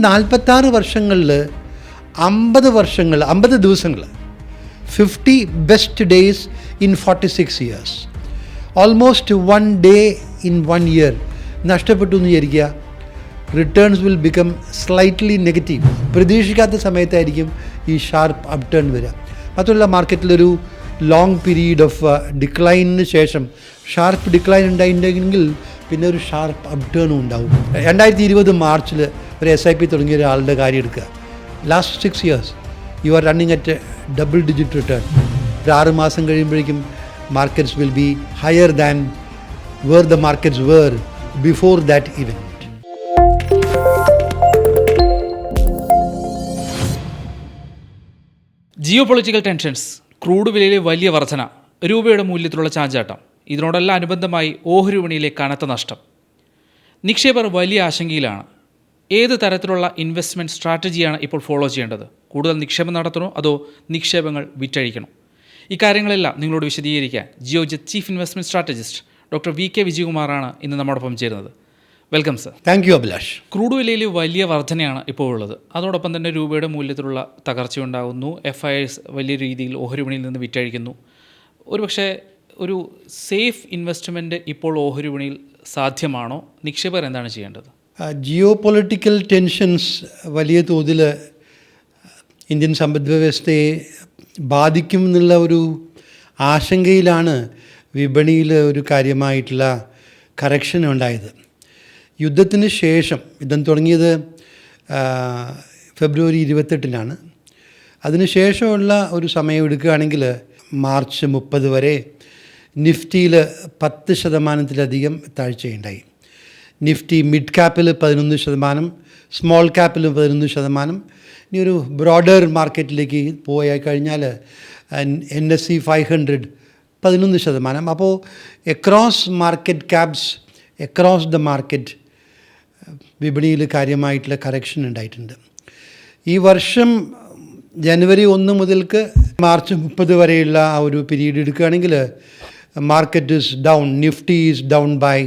46 വർഷങ്ങളിൽ 50 ദിവസങ്ങൾ 50 best days in 46 years, almost 1 day in 1 year നഷ്ടപ്പെട്ടു എന്ന് വിചാരിക്കുക. Returns will become slightly negative. പ്രതീക്ഷിക്കാത്ത സമയത്തായിരിക്കും ഈ ഷാർപ്പ് അപ് ടേൺ വരിക. മാത്രമല്ല മാർക്കറ്റിലൊരു ലോങ് പീരീഡ് ഓഫ് ഡിക്ലൈനിന് ശേഷം ഷാർപ്പ് ഡിക്ലൈൻ ഉണ്ടായിട്ടുണ്ടെങ്കിൽ പിന്നെ ഒരു ഷാർപ്പ് അപ് ടേണും ഉണ്ടാവും. 2020 മാർച്ചിൽ ഒരു SIP തുടങ്ങിയ ഒരാളുടെ കാര്യം എടുക്കുക. Last 6 years you are running at double digit return. ഒരു 6 മാസം കഴിയുമ്പോഴേക്കും markets will be higher than where the markets were before that event. Geopolitical tensions, crude വിലയിലെ വലിയ വർധന, രൂപയുടെ മൂല്യത്തിലുള്ള ചാഞ്ചാട്ടം, ഇതിനോടെല്ലാം അനുബന്ധമായി ഓഹരി വിപണിയിലെ കനത്ത നഷ്ടം. നിക്ഷേപകർ വലിയ ആശങ്കയിലാണ്. ഏത് തരത്തിലുള്ള ഇൻവെസ്റ്റ്മെൻറ്റ് സ്ട്രാറ്റജിയാണ് ഇപ്പോൾ ഫോളോ ചെയ്യേണ്ടത്? കൂടുതൽ നിക്ഷേപം നടത്തണോ അതോ നിക്ഷേപങ്ങൾ വിറ്റഴിക്കണോ? ഇക്കാര്യങ്ങളെല്ലാം നിങ്ങളോട് വിശദീകരിക്കാൻ Geojit chief investment strategist doctor VK വിജയകുമാറാണ് ഇന്ന് നമ്മോടൊപ്പം ചേരുന്നത്. Welcome sir. Thank you Abhilash. Crude വിലയിൽ വലിയ വർധനയാണ് ഇപ്പോൾ ഉള്ളത്. അതോടൊപ്പം തന്നെ രൂപയുടെ മൂല്യത്തിലുള്ള തകർച്ചയുണ്ടാകുന്നു. FIs വലിയ രീതിയിൽ ഓഹരി വിപണിയിൽ നിന്ന് വിറ്റഴിക്കുന്നു. ഒരുപക്ഷെ ഒരു സേഫ് ഇൻവെസ്റ്റ്മെൻറ്റ് ഇപ്പോൾ ഓഹരി വിപണിയിൽ സാധ്യമാണോ? നിക്ഷേപകർ എന്താണ് ചെയ്യേണ്ടത്? ജിയോ പൊളിറ്റിക്കൽ ടെൻഷൻസ് വലിയ തോതിൽ ഇന്ത്യൻ സമ്പദ് വ്യവസ്ഥയെ ബാധിക്കും എന്നുള്ള ഒരു ആശങ്കയിലാണ് വിപണിയിൽ ഒരു കാര്യമായിട്ടുള്ള കറക്ഷൻ ഉണ്ടായത്. യുദ്ധത്തിന് ശേഷം, യുദ്ധം തുടങ്ങിയത് ഫെബ്രുവരി 28 അതിനുശേഷമുള്ള ഒരു സമയം എടുക്കുകയാണെങ്കിൽ മാർച്ച് 30 വരെ നിഫ്റ്റിയിൽ 10% താഴ്ചയുണ്ടായി. നിഫ്റ്റി മിഡ് ക്യാപ്പിൽ 11%, സ്മോൾ ക്യാപ്പിൽ 11%. ഇനി ഒരു ബ്രോഡർ മാർക്കറ്റിലേക്ക് പോയി കഴിഞ്ഞാൽ NSE 500 11%. അപ്പോൾ across market caps, across the market വിപണിയിൽ കാര്യമായിട്ടുള്ള കറക്ഷൻ ഉണ്ടായിട്ടുണ്ട്. ഈ വർഷം ജനുവരി 1 മുതൽക്ക് മാർച്ച് 30 വരെയുള്ള ആ ഒരു പീരീഡ് എടുക്കുകയാണെങ്കിൽ market is down. Nifty is down by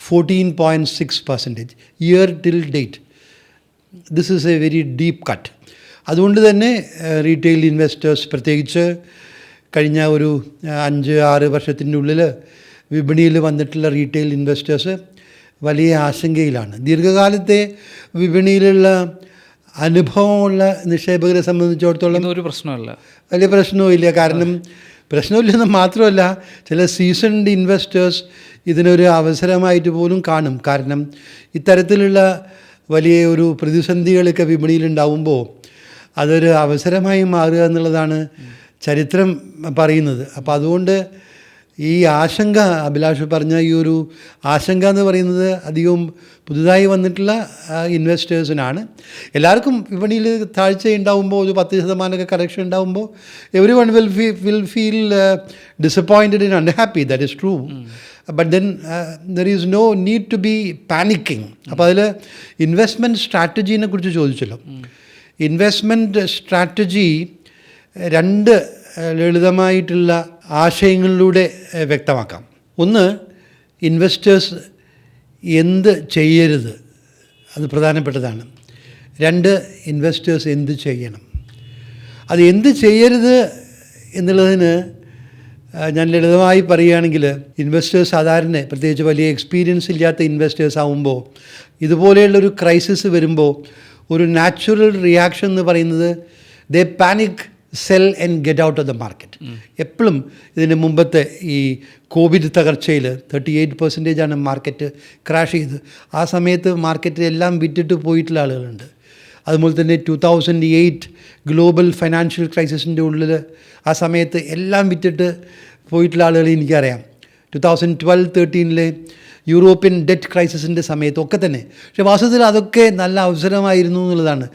14.6% year till date. This is a very deep cut. അതുകൊണ്ട് തന്നെ റീറ്റെയിൽ ഇൻവെസ്റ്റേഴ്സ്, പ്രത്യേകിച്ച് കഴിഞ്ഞ ഒരു 5-6 വർഷത്തിൻ്റെ ഉള്ളിൽ വിപണിയിൽ വന്നിട്ടുള്ള റീറ്റെയിൽ ഇൻവെസ്റ്റേഴ്സ് വലിയ ആശങ്കയിലാണ്. ദീർഘകാലത്തെ വിപണിയിലുള്ള അനുഭവമുള്ള നിക്ഷേപകരെ സംബന്ധിച്ചിടത്തോളം ഒരു പ്രശ്നമല്ല, വലിയ പ്രശ്നവുമില്ല. കാരണം പ്രശ്നമില്ലെന്ന് മാത്രമല്ല, ചില സീസൺഡ് ഇൻവെസ്റ്റേഴ്സ് ഇതിനൊരു അവസരമായിട്ട് പോലും കാണും. കാരണം ഇത്തരത്തിലുള്ള വലിയ ഒരു പ്രതിസന്ധികളൊക്കെ വിപണിയിലുണ്ടാവുമ്പോൾ അതൊരു അവസരമായി മാറുക എന്നുള്ളതാണ് ചരിത്രം പറയുന്നത്. അപ്പോൾ അതുകൊണ്ട് ഈ ആശങ്ക, അഭിലാഷ് പറഞ്ഞ ഈ ഒരു ആശങ്ക എന്ന് പറയുന്നത് അധികവും പുതുതായി വന്നിട്ടുള്ള ഇൻവെസ്റ്റേഴ്സിനാണ്. എല്ലാവർക്കും വിപണിയിൽ താഴ്ച ഉണ്ടാകുമ്പോൾ, ഒരു 10% കറക്ഷൻ ഉണ്ടാകുമ്പോൾ everyone will feel disappointed and unhappy. That is true. But then there is no need to be panicking. അപ്പോൾ അതിൽ ഇൻവെസ്റ്റ്മെൻറ്റ് സ്ട്രാറ്റജീനെ കുറിച്ച് ചോദിച്ചല്ലോ. ഇൻവെസ്റ്റ്മെൻറ്റ് സ്ട്രാറ്റജി 2 ലളിതമായിട്ടുള്ള ആശയങ്ങളിലൂടെ വ്യക്തമാക്കാം. ഒന്ന്, ഇൻവെസ്റ്റേഴ്സ് എന്ത് ചെയ്യരുത്, അത് പ്രധാനപ്പെട്ടതാണ്. 2, ഇൻവെസ്റ്റേഴ്സ് എന്ത് ചെയ്യണം. അത് എന്ത് ചെയ്യരുത് എന്നുള്ളതിന് ഞാൻ ലളിതമായി പറയുകയാണെങ്കിൽ, ഇൻവെസ്റ്റേഴ്സ് സാധാരണ, പ്രത്യേകിച്ച് വലിയ എക്സ്പീരിയൻസ് ഇല്ലാത്ത ഇൻവെസ്റ്റേഴ്സ് ആകുമ്പോൾ, ഇതുപോലെയുള്ളൊരു ക്രൈസിസ് വരുമ്പോൾ ഒരു നാച്ചുറൽ റിയാക്ഷൻ എന്ന് പറയുന്നത് they panic, sell and get out of the market. എപ്പോഴും ഇതിന് മുമ്പത്തെ ഈ കോവിഡ് തകർച്ചയിൽ 38% മാർക്കറ്റ് ക്രാഷ് ചെയ്ത്. ആ സമയത്ത് മാർക്കറ്റിൽ എല്ലാം വിറ്റിട്ട് പോയിട്ടുള്ള ആളുകളുണ്ട്. അതുപോലെ തന്നെ 2008 ഗ്ലോബൽ ഫൈനാൻഷ്യൽ ക്രൈസിസിൻ്റെ ഉള്ളിൽ ആ സമയത്ത് എല്ലാം വിറ്റിട്ട് പോയിട്ടുള്ള ആളുകൾ എനിക്കറിയാം. 2012-13 യൂറോപ്യൻ ഡെറ്റ് ക്രൈസിസിൻ്റെ സമയത്തൊക്കെ തന്നെ. പക്ഷേ വാസ്തവത്തിൽ അതൊക്കെ നല്ല അവസരമായിരുന്നു എന്നുള്ളതാണ്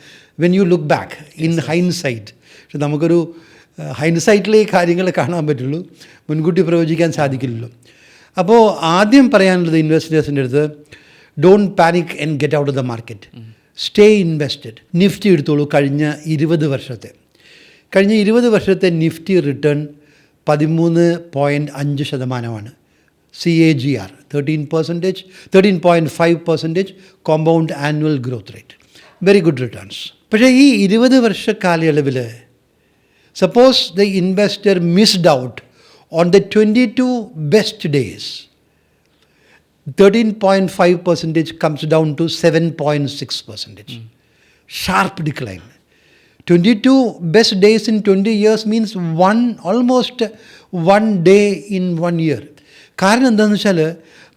when you look back in hindsight. പക്ഷെ നമുക്കൊരു ഹൈൻസൈറ്റിലെ കാര്യങ്ങൾ കാണാൻ പറ്റുള്ളൂ, മുൻകൂട്ടി പ്രവചിക്കാൻ സാധിക്കില്ലല്ലോ. അപ്പോൾ ആദ്യം പറയാനുള്ളത് ഇൻവെസ്റ്റേഴ്സിൻ്റെ അടുത്ത്, don't panic and get out of the market, stay invested. Nifty എടുത്തോളൂ. കഴിഞ്ഞ 20 വർഷത്തെ Nifty return 13.5%. CAGR 13.5% compound annual growth rate. Very good returns. പക്ഷേ ഈ 20 വർഷ കാലയളവിൽ suppose the investor missed out on the 22 best days, 13.5% comes down to 7.6%. Sharp decline. 22 best days in 20 years means almost one day in 1 year. കാരണം എന്താണെന്ന് വെച്ചാൽ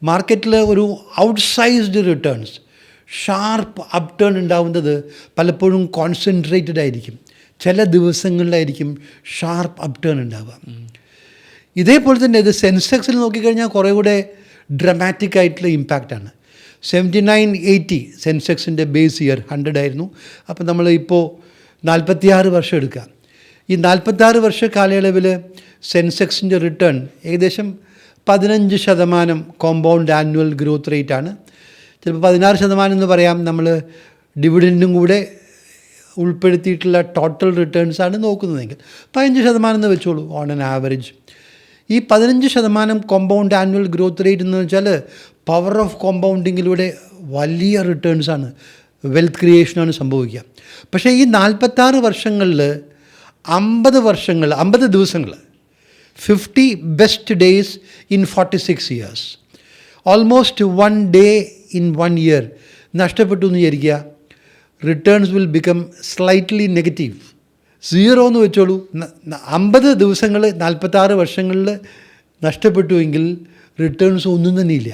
മാർക്കറ്റിൽ ഒരു ഔട്ട്സൈസ്ഡ് returns, sharp up turn ഉണ്ടാവുന്നത് പലപ്പോഴും കോൺസെൻട്രേറ്റഡ് ആയിരിക്കും. ചില ദിവസങ്ങളിലായിരിക്കും ഷാർപ്പ് അപ് ടേൺ ഉണ്ടാവുക. ഇതേപോലെ തന്നെ ഇത് സെൻസെക്സിൽ നോക്കിക്കഴിഞ്ഞാൽ കുറേ കൂടെ ഡ്രമാറ്റിക് ആയിട്ടുള്ള ഇമ്പാക്റ്റാണ്. 79-80 സെൻസെക്സിൻ്റെ ബേസ് ഇയർ 100 ആയിരുന്നു. അപ്പോൾ നമ്മൾ ഇപ്പോൾ 46 വർഷം എടുക്കുക. ഈ 46 വർഷ കാലയളവിൽ സെൻസെക്സിൻ്റെ റിട്ടേൺ ഏകദേശം 15% കോമ്പൗണ്ട് ആനുവൽ ഗ്രോത്ത് റേറ്റാണ്. ചിലപ്പോൾ 16% എന്ന് പറയാം. നമ്മൾ ഡിവിഡൻറ്റും കൂടെ ഉൾപ്പെടുത്തിയിട്ടുള്ള ടോട്ടൽ റിട്ടേൺസാണ് നോക്കുന്നതെങ്കിൽ 15% എന്ന് വെച്ചോളൂ ഓൺ ആൻ ആവറേജ്. ഈ 15% കോമ്പൗണ്ട് ആനുവൽ ഗ്രോത്ത് റേറ്റ് എന്ന് വെച്ചാൽ പവർ ഓഫ് കോമ്പൗണ്ടിങ്ങിലൂടെ വലിയ റിട്ടേൺസാണ്, വെൽത്ത് ക്രിയേഷനാണ് സംഭവിക്കുക. പക്ഷേ ഈ 46 വർഷങ്ങളിൽ 50 ദിവസങ്ങൾ, 50 best days in 46 years, almost 1 day in 1 year നഷ്ടപ്പെട്ടു എന്ന് വിചാരിക്കുക. Returns will become slightly negative. 0 എന്ന് വെച്ചോളൂ. 50 ദിവസങ്ങൾ 46 വർഷങ്ങളിൽ നഷ്ടപ്പെട്ടുവെങ്കിൽ റിട്ടേൺസ് ഒന്നും തന്നെ ഇല്ല.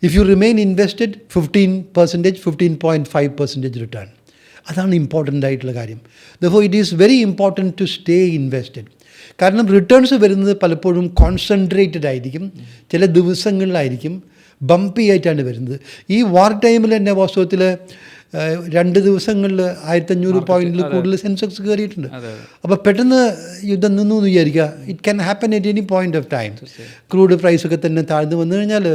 If you remain invested 15%, 15.5% return. അതാണ് ഇമ്പോർട്ടൻ്റ് ആയിട്ടുള്ള കാര്യം. Therefore it is very important to stay invested. കാരണം റിട്ടേൺസ് വരുന്നത് പലപ്പോഴും കോൺസെൻട്രേറ്റഡ് ആയിരിക്കും, ചില ദിവസങ്ങളിലായിരിക്കും, ബംപി ആയിട്ടാണ് വരുന്നത്. ഈ വാർ ടൈമിൽ തന്നെ വാസ്തവത്തിൽ 2 ദിവസങ്ങളിൽ 1500 പോയിന്റിൽ കൂടുതൽ സെൻസെക്സ് കയറിയിട്ടുണ്ട്. അപ്പോൾ പെട്ടെന്ന് യുദ്ധം നിന്നു എന്ന് വിചാരിക്കുക. It can happen at any point of time. Crude പ്രൈസൊക്കെ തന്നെ താഴ്ന്നു വന്നു കഴിഞ്ഞാൽ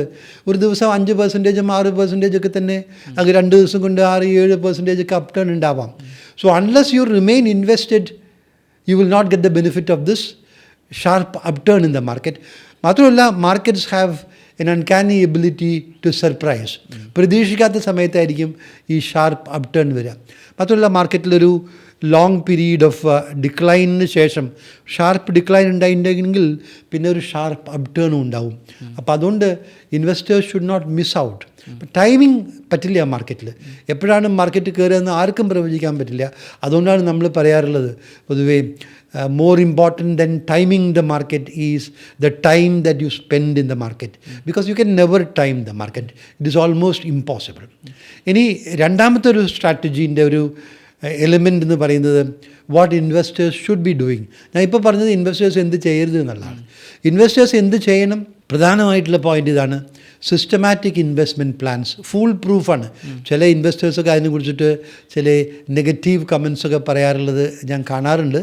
ഒരു ദിവസം 5%, 6% ഒക്കെ തന്നെ അത് 2 ദിവസം കൊണ്ട് 6-7% ഒക്കെ അപ് ടേൺ ഉണ്ടാവാം. So unless you remain invested you will not get the benefit of this sharp upturn in the market. മാത്രമല്ല, markets have an uncanny ability to surprise. പ്രതീക്ഷിക്കാത്ത സമയത്തായിരിക്കും ഈ ഷാർപ്പ് അപ് ടേൺ വരിക. മാത്രമല്ല, മാർക്കറ്റിലൊരു ലോങ് പീരീഡ് ഓഫ് ഡിക്ലൈനിന് ശേഷം sharp decline ഉണ്ടായിട്ടുണ്ടെങ്കിൽ പിന്നെ ഒരു ഷാർപ്പ് അപ് ടേണും ഉണ്ടാവും. അപ്പോൾ അതുകൊണ്ട് investors should not miss out. Timing പറ്റില്ല മാർക്കറ്റിൽ. എപ്പോഴാണ് മാർക്കറ്റ് കയറുകയെന്ന് ആർക്കും പ്രവചിക്കാൻ പറ്റില്ല. അതുകൊണ്ടാണ് നമ്മൾ പറയാറുള്ളത് പൊതുവേ more important then timing the market is the time that you spend in the market, because you can never time the market. It is almost impossible. ഇനി രണ്ടാമത്തെ ഒരു സ്ട്രാറ്റജീൻ്റെ ഒരു എലിമെൻ്റ് എന്ന് പറയുന്നത് what investors should be doing. ഞാൻ ഇപ്പോൾ പറഞ്ഞത് investors എന്ത് ചെയ്യരുത് എന്നുള്ളതാണ്. ഇൻവെസ്റ്റേഴ്സ് എന്ത് ചെയ്യണം? പ്രധാനമായിട്ടുള്ള പോയിൻ്റ് ഇതാണ്: സിസ്റ്റമാറ്റിക് ഇൻവെസ്റ്റ്മെൻറ്റ് പ്ലാൻസ്. ഫുൾ പ്രൂഫാണ്. ചില ഇൻവെസ്റ്റേഴ്സൊക്കെ അതിനെ കുറിച്ചിട്ട് ചില നെഗറ്റീവ് കമൻസൊക്കെ പറയാറുള്ളത് ഞാൻ കാണാറുണ്ട്.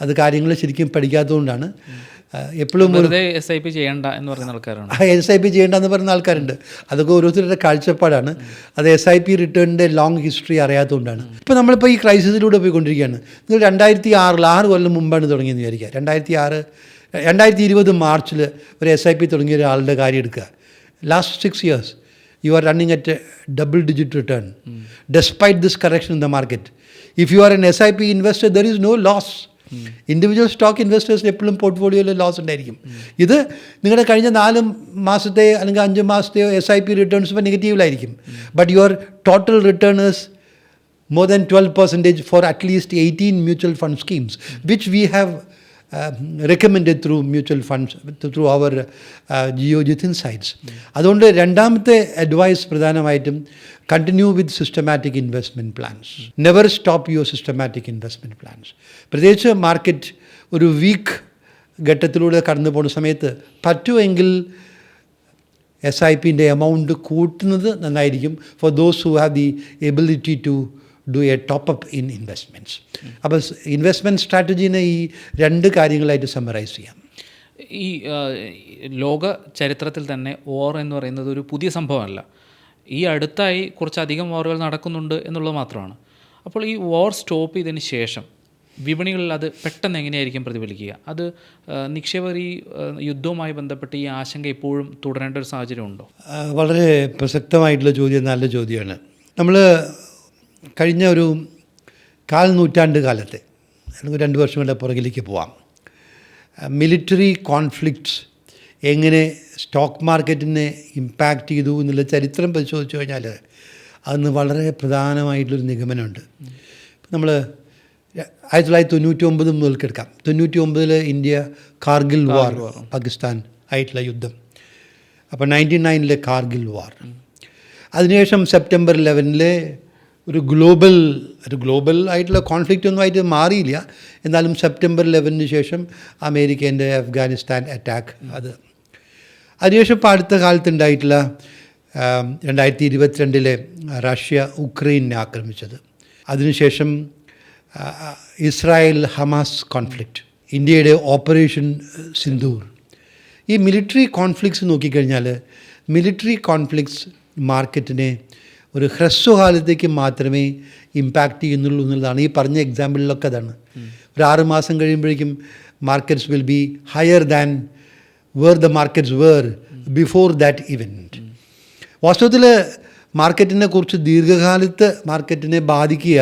അത് കാര്യങ്ങൾ ശരിക്കും പഠിക്കാത്തതുകൊണ്ടാണ്. എപ്പോഴും SIP ചെയ്യേണ്ട എന്ന് പറയുന്ന ആൾക്കാരാണ്. SIP ചെയ്യേണ്ടെന്ന് പറയുന്ന ആൾക്കാരുണ്ട്. അതൊക്കെ ഓരോരുത്തരുടെ കാഴ്ചപ്പാടാണ്. അത് SIP റിട്ടേണിൻ്റെ ലോങ് ഹിസ്റ്ററി അറിയാത്തതുകൊണ്ടാണ്. ഇപ്പോൾ നമ്മളിപ്പോൾ ഈ ക്രൈസിസിലൂടെ പോയിക്കൊണ്ടിരിക്കുകയാണ്. നിങ്ങൾ 2006 6 കൊല്ലം മുമ്പാണ് തുടങ്ങിയെന്ന് വിചാരിക്കുക. 2020 മാർച്ചിൽ ഒരു SIP തുടങ്ങിയ ഒരാളുടെ കാര്യം എടുക്കുക. Last 6 years, you are running at a double-digit return, despite this correction in the market. If you are an SIP investor, there is no loss. Individual stock ഇൻവെസ്റ്റേഴ്സിന് എപ്പോഴും പോർട്ട്ഫോളിയോയിൽ ലോസ് ഉണ്ടായിരിക്കും. ഇത് നിങ്ങളുടെ കഴിഞ്ഞ 4 മാസത്തെ അല്ലെങ്കിൽ 5 മാസത്തെയോ SIP റിട്ടേൺസ് ഇപ്പോൾ നെഗറ്റീവിലായിരിക്കും. But your total return is more than 12% for at least 18 mutual fund schemes, which we have recommended through mutual funds, through our Geojit Insights. അതുകൊണ്ട് രണ്ടാമത്തെ അഡ്വൈസ് പ്രധാനമായിട്ടും continue with systematic investment plans. Never stop your systematic investment plans. പ്രത്യേകിച്ച് market ഒരു week ഘട്ടത്തിലൂടെ കടന്നു പോകുന്ന സമയത്ത് പറ്റുമെങ്കിൽ SIPൻ്റെ എമൗണ്ട് കൂട്ടുന്നത് നന്നായിരിക്കും. For those who have the ability to do a top up in investments. അപ്പോൾ ഇൻവെസ്റ്റ്മെൻറ്റ് സ്ട്രാറ്റജീനെ ഈ 2 കാര്യങ്ങളായിട്ട് സമ്മറൈസ് ചെയ്യാം. ഈ ലോക ചരിത്രത്തിൽ തന്നെ വാർ എന്ന് പറയുന്നത് ഒരു പുതിയ സംഭവമല്ല. ഈ അടുത്തായി കുറച്ചധികം വാറുകൾ നടക്കുന്നുണ്ട് എന്നുള്ളത് മാത്രമാണ്. അപ്പോൾ ഈ വാർ സ്റ്റോപ്പ് ചെയ്തതിന് ശേഷം വിപണികളിൽ അത് പെട്ടെന്ന് എങ്ങനെയായിരിക്കും പ്രതിഫലിക്കുക? അത് നിക്ഷേപകർ ഈ യുദ്ധവുമായി ബന്ധപ്പെട്ട് ഈ ആശങ്ക ഇപ്പോഴും തുടരേണ്ട ഒരു സാഹചര്യമുണ്ടോ? വളരെ പ്രസക്തമായിട്ടുള്ള ചോദ്യം, നല്ല ചോദ്യമാണ്. നമ്മൾ കഴിഞ്ഞ ഒരു കാൽ നൂറ്റാണ്ട് കാലത്തെ അല്ലെങ്കിൽ 2 വർഷം കൊണ്ട് പുറകിലേക്ക് പോവാം. മിലിറ്ററി കോൺഫ്ലിക്ട്സ് എങ്ങനെ സ്റ്റോക്ക് മാർക്കറ്റിനെ ഇമ്പാക്റ്റ് ചെയ്തു എന്നുള്ള ചരിത്രം പരിശോധിച്ചു കഴിഞ്ഞാൽ അതിന് വളരെ പ്രധാനമായിട്ടുള്ളൊരു നിഗമനമുണ്ട്. നമ്മൾ 1999 മുതൽക്കെടുക്കാം. 99 ഇന്ത്യ കാർഗിൽ വാർ, പാകിസ്ഥാൻ ആയിട്ടുള്ള യുദ്ധം. അപ്പോൾ 99 കാർഗിൽ വാർ. അതിനുശേഷം സെപ്റ്റംബർ 11 ഒരു ഗ്ലോബൽ ആയിട്ടുള്ള കോൺഫ്ലിക്റ്റ് ഒന്നും ആയിട്ട് മാറിയില്ല. എന്നാലും സെപ്റ്റംബർ 11 ശേഷം അമേരിക്കേൻ്റെ അഫ്ഗാനിസ്ഥാൻ അറ്റാക്ക്, അതിനുശേഷം ഇപ്പോൾ അടുത്ത കാലത്തുണ്ടായിട്ടുള്ള 2022 റഷ്യ ഉക്രൈനെ ആക്രമിച്ചത്, അതിനുശേഷം ഇസ്രായേൽ ഹമാസ് കോൺഫ്ലിക്റ്റ്, ഇന്ത്യയുടെ ഓപ്പറേഷൻ സിന്ദൂർ. ഈ മിലിറ്ററി കോൺഫ്ലിക്ട്സ് നോക്കിക്കഴിഞ്ഞാൽ മിലിറ്ററി കോൺഫ്ലിക്ട്സ് മാർക്കറ്റിനെ ഒരു ഹ്രസ്വകാലത്തേക്ക് മാത്രമേ ഇമ്പാക്റ്റ് ചെയ്യുന്നുള്ളൂ എന്നുള്ളതാണ്. ഈ പറഞ്ഞ എക്സാമ്പിളിലൊക്കെ അതാണ്. ഒരു 6 മാസം കഴിയുമ്പോഴേക്കും markets will be higher than where the markets were before that event. വാസ്തവത്തിൽ മാർക്കറ്റിനെ കുറിച്ച് ദീർഘകാലത്ത് മാർക്കറ്റിനെ ബാധിക്കുക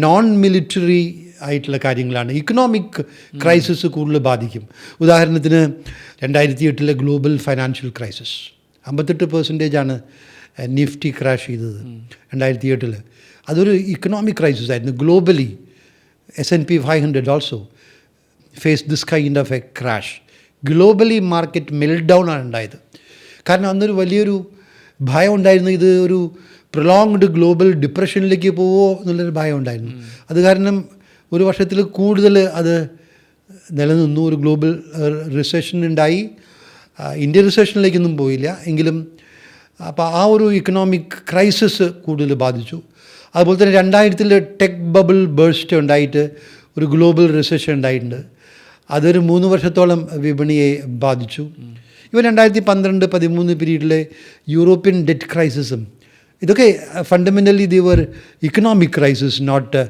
നോൺ മിലിറ്ററി ആയിട്ടുള്ള കാര്യങ്ങളാണ്. ഇക്കണോമിക് ക്രൈസിസ് കൂടുതൽ ബാധിക്കും. ഉദാഹരണത്തിന് 2008 global financial crisis 58% Nifty crash ചെയ്തത് 2008. അതൊരു ഇക്കണോമിക് ക്രൈസിസ് ആയിരുന്നു. Globally S&P 500 also face this kind of a crash. Globally market melt down ആണ് ഉണ്ടായത്. കാരണം അന്നൊരു വലിയൊരു ഭയം ഉണ്ടായിരുന്നു, ഇത് ഒരു പ്രൊലോങ്ഡ് ഗ്ലോബൽ ഡിപ്രഷനിലേക്ക് പോവോ എന്നുള്ളൊരു ഭയം ഉണ്ടായിരുന്നു. അത് കാരണം ഒരു വർഷത്തിൽ കൂടുതൽ അത് നിലനിന്നു. ഒരു ഗ്ലോബൽ റിസഷൻ ഉണ്ടായി. ഇന്ത്യ റിസഷനിലേക്കൊന്നും പോയില്ല എങ്കിലും അപ്പോൾ ആ ഒരു ഇക്കണോമിക് ക്രൈസിസ് കൂടുതൽ ബാധിച്ചു. അതുപോലെ തന്നെ 2000 ടെക് ബബിൾ ബേഴ്സ്റ്റ് ഉണ്ടായിട്ട് ഒരു ഗ്ലോബൽ റിസഷൻ ഉണ്ടായിട്ടുണ്ട്. അതൊരു 3 വർഷത്തോളം വിപണിയെ ബാധിച്ചു. ഇവ 2012-13 പീരീഡിലെ യൂറോപ്യൻ ഡെറ്റ് ക്രൈസിസും ഇതൊക്കെ fundamentally they were economic crisis, not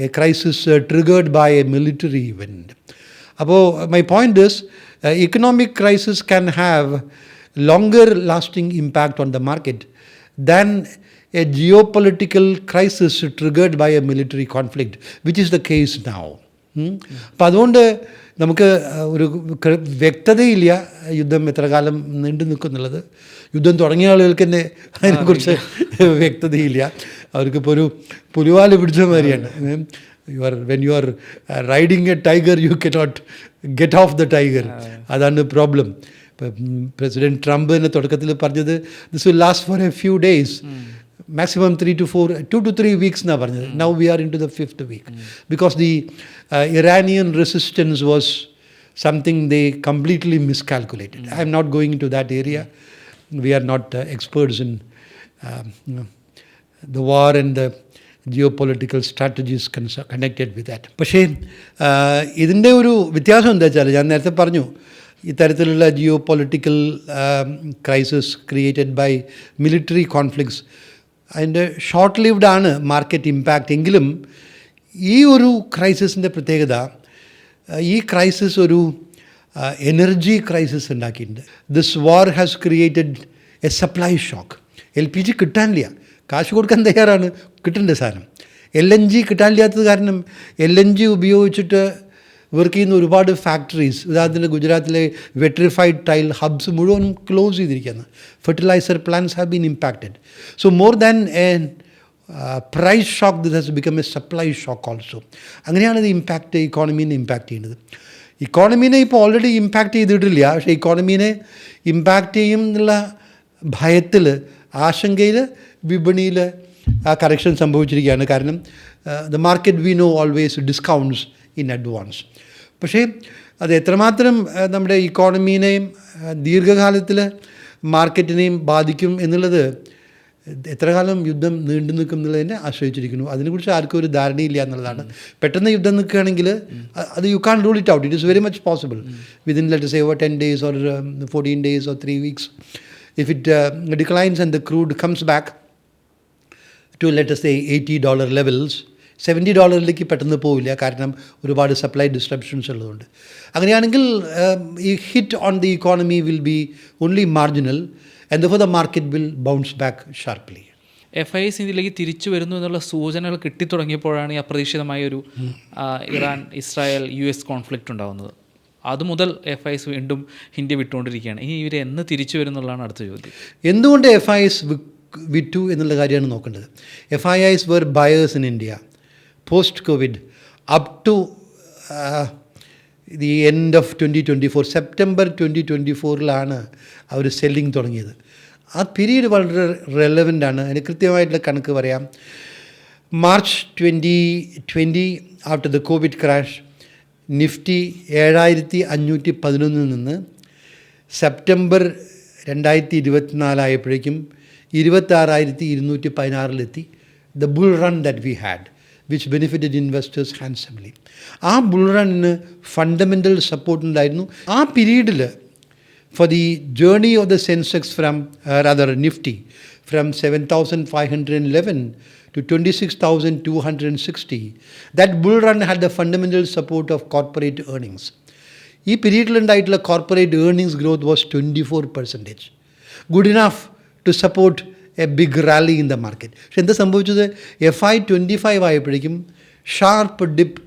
a crisis triggered by a military event. അപ്പോൾ my point is economic crisis can have longer lasting impact on the market than a geopolitical crisis triggered by a military conflict, which is the case now. അപ്പോൾ അതുകൊണ്ട് നമുക്ക് ഒരു വ്യക്തതയില്ല യുദ്ധം എത്ര കാലം നീണ്ടു നിൽക്കുന്നുള്ളത്. യുദ്ധം തുടങ്ങിയ ആളുകൾക്ക് തന്നെ അതിനെക്കുറിച്ച് വ്യക്തതയില്ല. അവർക്കിപ്പോൾ ഒരു പുലിവാല് പിടിച്ച മാതിരിയാണ്. when you are riding a tiger, you cannot get off the tiger. അതാണ് പ്രോബ്ലം. ഇപ്പം പ്രസിഡൻറ്റ് ട്രംപ് തന്നെ തുടക്കത്തിൽ പറഞ്ഞത് this will last for a few days, maximum 2 to 3 weeks എന്നാണ് പറഞ്ഞത്. Now we are into the 5th week because the Iranian resistance was something they completely miscalculated. I am not going into that area. We are not experts in the war and the geopolitical strategies connected with that. പക്ഷേ ഇതിൻ്റെ ഒരു വ്യത്യാസം എന്താ വെച്ചാൽ, ഞാൻ നേരത്തെ പറഞ്ഞു ഇത്തരത്തിലുള്ള geopolitical crisis created by military conflicts അതിൻ്റെ ഷോർട്ട് ലിവ്ഡ് ആണ് മാർക്കറ്റ് ഇമ്പാക്റ്റ്. എങ്കിലും ഈ ഒരു ക്രൈസിസിൻ്റെ പ്രത്യേകത, ഈ ക്രൈസിസ് ഒരു എനർജി ക്രൈസിസ് ഉണ്ടാക്കിയിട്ടുണ്ട്. This war has created a supply shock. LPG കിട്ടാനില്ല, കാശ് കൊടുക്കാൻ തയ്യാറാണ്, കിട്ടേണ്ട സാധനം. LNG കിട്ടാനില്ലാത്തത് കാരണം LNG ഉപയോഗിച്ചിട്ട് വർക്ക് ചെയ്യുന്ന ഒരുപാട് ഫാക്ടറീസ്, ഉദാഹരണത്തിന് ഗുജറാത്തിലെ വെട്രിഫൈഡ് ടൈൽ ഹബ്സ് മുഴുവനും ക്ലോസ് ചെയ്തിരിക്കുകയാണ്. Fertiliser plants have been impacted. So more than a price shock this has become a supply shock also. അങ്ങനെയാണ് ഇത് ഇക്കോണമീനെ ഇമ്പാക്റ്റ് ചെയ്യുന്നത്. ഇക്കോണമീനെ ഇപ്പോൾ ഓൾറെഡി ഇമ്പാക്റ്റ് ചെയ്തിട്ടില്ല, പക്ഷേ ഇക്കോണമീനെ ഇമ്പാക്റ്റ് ചെയ്യും എന്നുള്ള ഭയത്തിൽ, ആശങ്കയിൽ വിപണിയിൽ ആ കറക്ഷൻ സംഭവിച്ചിരിക്കുകയാണ്. കാരണം the market we know always discounts in advance. പക്ഷേ അത് എത്രമാത്രം നമ്മുടെ ഇക്കോണമീനെയും ദീർഘകാലത്തിൽ മാർക്കറ്റിനെയും ബാധിക്കും എന്നുള്ളത് എത്ര കാലം യുദ്ധം നീണ്ടു നിൽക്കും എന്നുള്ളതിനെ ആശ്രയിച്ചിരിക്കുന്നു. അതിനെക്കുറിച്ച് ആർക്കും ഒരു ധാരണയില്ല എന്നുള്ളതാണ്. പെട്ടെന്ന് യുദ്ധം നിൽക്കുകയാണെങ്കിൽ അത് you can rule it out. It is very much possible within let say 10 days or 14 days or 3 weeks. If it declines and the crude comes back to let us say $80 levels, $70 പെട്ടെന്ന് പോവില്ല, കാരണം ഒരുപാട് supply disruptions ഉള്ളതുകൊണ്ട്. അങ്ങനെയാണെങ്കിൽ ഈ hit on the economy will be only marginal and therefore the market will bounce back sharply. FIS ഇതിലേക്ക് തിരിച്ചു വരുന്നു എന്നുള്ള സൂചനകൾ കിട്ടിത്തുടങ്ങിയപ്പോഴാണ് ഈ അപ്രതീക്ഷിതമായ ഒരു ഇറാൻ ഇസ്രായേൽ US കോൺഫ്ലിക്റ്റ് ഉണ്ടാകുന്നത്. അതുമുതൽ FIS വീണ്ടും ഇന്ത്യ വിട്ടുകൊണ്ടിരിക്കുകയാണ്. ഇനി ഇവർ എന്ന് തിരിച്ചു വരുന്നുള്ളതാണ് അടുത്ത ചോദ്യം. എന്തുകൊണ്ട് FIS വിറ്റു എന്നുള്ള കാര്യമാണ് നോക്കേണ്ടത്. FIS were buyers in India post COVID up to the end of 2024. September 2024 അവർ സെല്ലിങ് തുടങ്ങിയത്. ആ പീരീഡ് വളരെ റെലവൻ്റ് ആണ്. അതിന് കൃത്യമായിട്ടുള്ള കണക്ക് പറയാം. March 2020 after the COVID crash Nifty 7511 നിന്ന് സെപ്റ്റംബർ 2024 ആയപ്പോഴേക്കും 26,216 the bull run that we had which benefited investors handsomely. ആ ബുൾ റണ്ണിന് ഫണ്ടമെൻ്റൽ സപ്പോർട്ട് ഉണ്ടായിരുന്നു. ആ പീരീഡിൽ for the journey of the Sensex from Nifty from 7,511 to 26,260, that bull run had the fundamental support of corporate earnings. ഈ പീരീഡിലുണ്ടായിട്ടുള്ള corporate earnings growth was 24%, good enough to support a big rally in the market. പക്ഷെ എന്താ സംഭവിച്ചത്? FY25 ആയപ്പോഴേക്കും sharp dip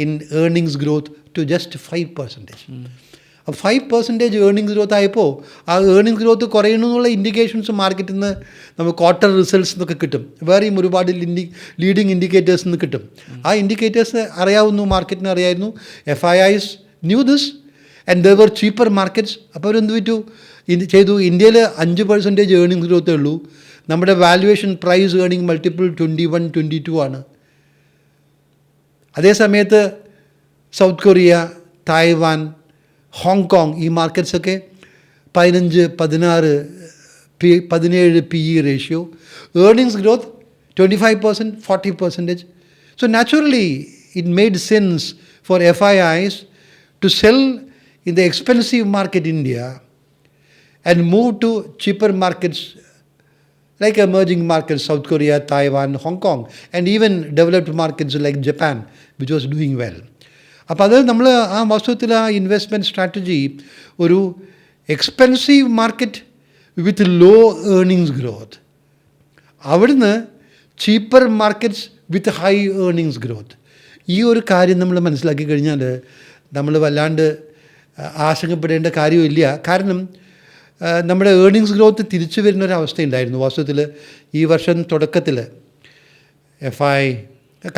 in earnings growth to just 5%. 5% earnings growth ആയപ്പോൾ ആ earnings growth കുറയണമെന്നുള്ള indications മാർക്കറ്റിൽ നിന്ന് നമുക്ക് ക്വാർട്ടർ റിസൾട്ട്സ് എന്നൊക്കെ കിട്ടും. വേറെയും ഒരുപാട് ലീഡിങ് ഇൻഡിക്കേറ്റേഴ്സ് നിന്ന് കിട്ടും. ആ ഇൻഡിക്കേറ്റേഴ്സ് അറിയാവുന്നു, മാർക്കറ്റിന് അറിയായിരുന്നു. FIS knew this and there were cheaper markets. അപ്പോൾ അവരെന്ത് ചെയ്തു? ഇന്ത്യയിൽ 5% ഏർണിങ്സ് ഗ്രോത്തേ ഉള്ളൂ. നമ്മുടെ വാല്യുവേഷൻ പ്രൈസ് ഏർണിംഗ് മൾട്ടിപ്പിൾ 21-22 ആണ്. അതേ സമയത്ത് സൗത്ത് കൊറിയ, തായ്വാൻ, ഹോങ്കോങ് ഈ മാർക്കറ്റ്സൊക്കെ 15-16 17 PE ratio, earnings growth 25%, 40%. So naturally it made sense for FIIs to sell in the expensive market India and move to cheaper markets like emerging markets South Korea, Taiwan, Hong Kong, and even developed markets like Japan, which was doing well. അപ്പോൾ അത് നമ്മൾ ആ വാസ്തവത്തിൽ ആ investment strategy ഒരു expensive market with low earnings growth, അവിടുന്ന് cheaper markets with high earnings growth. ഈ ഒരു കാര്യം നമ്മൾ മനസ്സിലാക്കി കഴിഞ്ഞാൽ നമ്മൾ വല്ലാണ്ട് ആശങ്കപ്പെടേണ്ട കാര്യമില്ല. കാരണം നമ്മുടെ ഏർണിങ്സ് ഗ്രോത്ത് തിരിച്ചു വരുന്നൊരവസ്ഥയുണ്ടായിരുന്നു. വാസ്തവത്തിൽ ഈ വർഷം തുടക്കത്തിൽ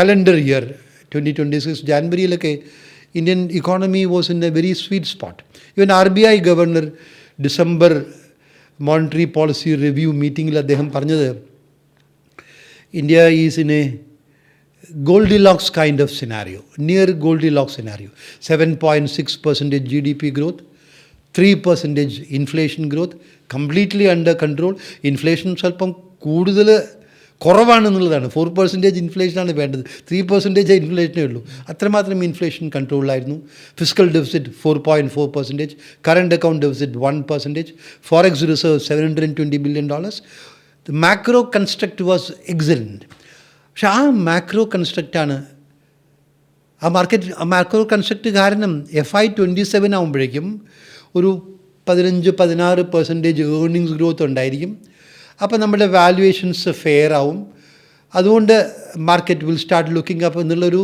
കലണ്ടർ ഇയർ 2026 ജാനുവരിയിലൊക്കെ Indian economy was in a very sweet spot. Even RBI governor December monetary policy review മീറ്റിങ്ങിൽ അദ്ദേഹം പറഞ്ഞത് India is in a goldilocks kind of scenario, near goldilocks scenario. 7.6% GDP growth, 3% inflation growth, completely under control. Inflation സ്വല്പം കൂടുതൽ കുറവാണെന്നുള്ളതാണ്. 4% ഇൻഫ്ലേഷനാണ് വേണ്ടത്, 3% ഇൻഫ്ലേഷനേ ഉള്ളൂ. അത്രമാത്രം inflation കൺട്രോളിലായിരുന്നു. Fiscal deficit 4.4%, current account deficit 1%, forex reserve $720 billion. The macro construct was excellent. പക്ഷെ ആ macro കൺസ്ട്രക്റ്റാണ് macro construct കാരണം FY27 ആകുമ്പോഴേക്കും ഒരു 15-16% ഏർണിങ്സ് ഗ്രോത്ത് ഉണ്ടായിരിക്കും. അപ്പോൾ നമ്മുടെ വാല്യുവേഷൻസ് ഫെയർ ആവും. അതുകൊണ്ട് market will start looking up എന്നുള്ളൊരു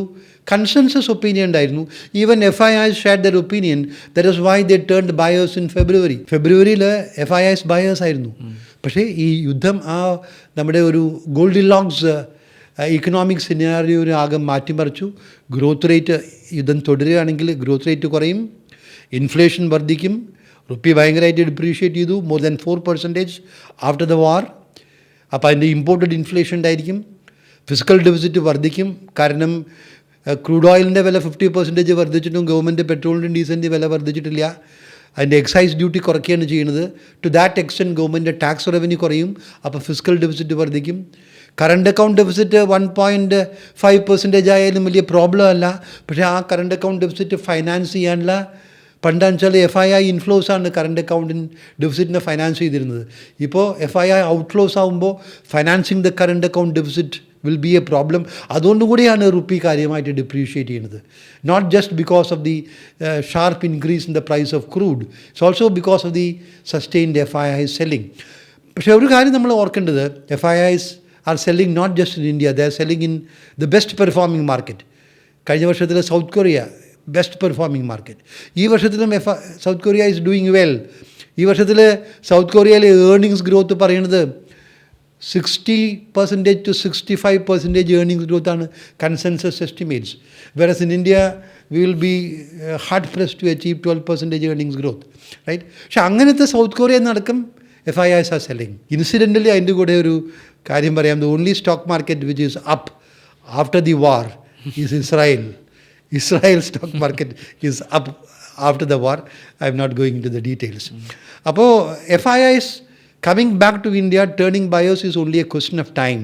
കൺസെൻസസ് ഒപ്പീനിയൻ ഉണ്ടായിരുന്നു. Even FIIs shared their opinion. That is why they turned buyers in February. ഫെബ്രുവരിയിൽ FIIs ബയേഴ്സ് ആയിരുന്നു. പക്ഷേ ഈ യുദ്ധം നമ്മുടെ ഒരു ഗോൾഡിലോക്സ് ഇക്കണോമിക് സിനാരിയോനെ ആകെ മാറ്റിമറിച്ചു. ഗ്രോത്ത് റേറ്റ് യുദ്ധം തുടരുകയാണെങ്കിൽ ഗ്രോത്ത് റേറ്റ് കുറയും, ഇൻഫ്ലേഷൻ വർദ്ധിക്കും, റുപ്പി ഭയങ്കരമായിട്ട് ഡിപ്രീഷിയേറ്റ് ചെയ്തു, മോർ ദാൻ 4% ആഫ്റ്റർ ദ വാർ. അപ്പോൾ അതിൻ്റെ ഇമ്പോർട്ടഡ് ഇൻഫ്ലേഷൻ ഉണ്ടായിരിക്കും. ഫിസിക്കൽ ഡെഫിസിറ്റ് വർദ്ധിക്കും. കാരണം ക്രൂഡ് ഓയിലിൻ്റെ വില 50% വർദ്ധിച്ചിട്ടും ഗവൺമെൻറ് പെട്രോളിൻ്റെയും ഡീസലിൻ്റെ വില വർദ്ധിച്ചിട്ടില്ല. അതിൻ്റെ എക്സൈസ് ഡ്യൂട്ടി കുറയ്ക്കുകയാണ് ചെയ്യുന്നത്. To that extent government tax revenue കുറയും. അപ്പോൾ ഫിസിക്കൽ ഡെഫിസിറ്റ് വർദ്ധിക്കും. കറണ്ട് അക്കൗണ്ട് ഡെഫിസിറ്റ് 1.5% ആയാലും വലിയ പ്രോബ്ലം അല്ല. പക്ഷേ ആ കറണ്ട് അക്കൗണ്ട് ഡെഫിസിറ്റ് ഫൈനാൻസ് ചെയ്യാനുള്ള പണ്ടാന്ന് വെച്ചാൽ FII ഇൻഫ്ലോസ് ആണ് കറണ്ട് അക്കൗണ്ടിൻ ഡെഫിസിറ്റിനെ ഫൈനാൻസ് ചെയ്തിരുന്നത്. ഇപ്പോൾ FII ഔട്ട്ഫ്ലോസ് ആകുമ്പോൾ financing the current account deficit will be a problem. അതുകൊണ്ടുകൂടിയാണ് റുപ്പി കാര്യമായിട്ട് ഡിപ്രീഷിയേറ്റ് ചെയ്യുന്നത്. Not just because of the sharp increase in the price of crude, it's also because of the sustained FII selling. പക്ഷേ ഒരു കാര്യം നമ്മൾ ഓർക്കേണ്ടത്, FIIs are selling not just in India, they are selling in the best performing market. കഴിഞ്ഞ വർഷത്തിൽ south Korea best performing market. ഈ വർഷത്തിലും south Korea is doing well. ഈ വർഷത്തിൽ സൗത്ത് കൊറിയയിലെ ഏർണിങ്സ് ഗ്രോത്ത് പറയുന്നത് 60% to 65% ഏർണിങ്സ് ഗ്രോത്ത് ആണ് consensus estimates. Versus in India we will be hard pressed to achieve 12% earnings growth, right? പക്ഷെ അങ്ങനത്തെ South Korea നടക്കും FIIs are selling. Incidentally അതിൻ്റെ കൂടെ ഒരു കാര്യം പറയാം. The only stock market which is up after the war is Israel. Israel stock market is up after the war. I'm not going to the details. അപ്പോൾ FIIs coming back to India, turning buyers is only a question of time.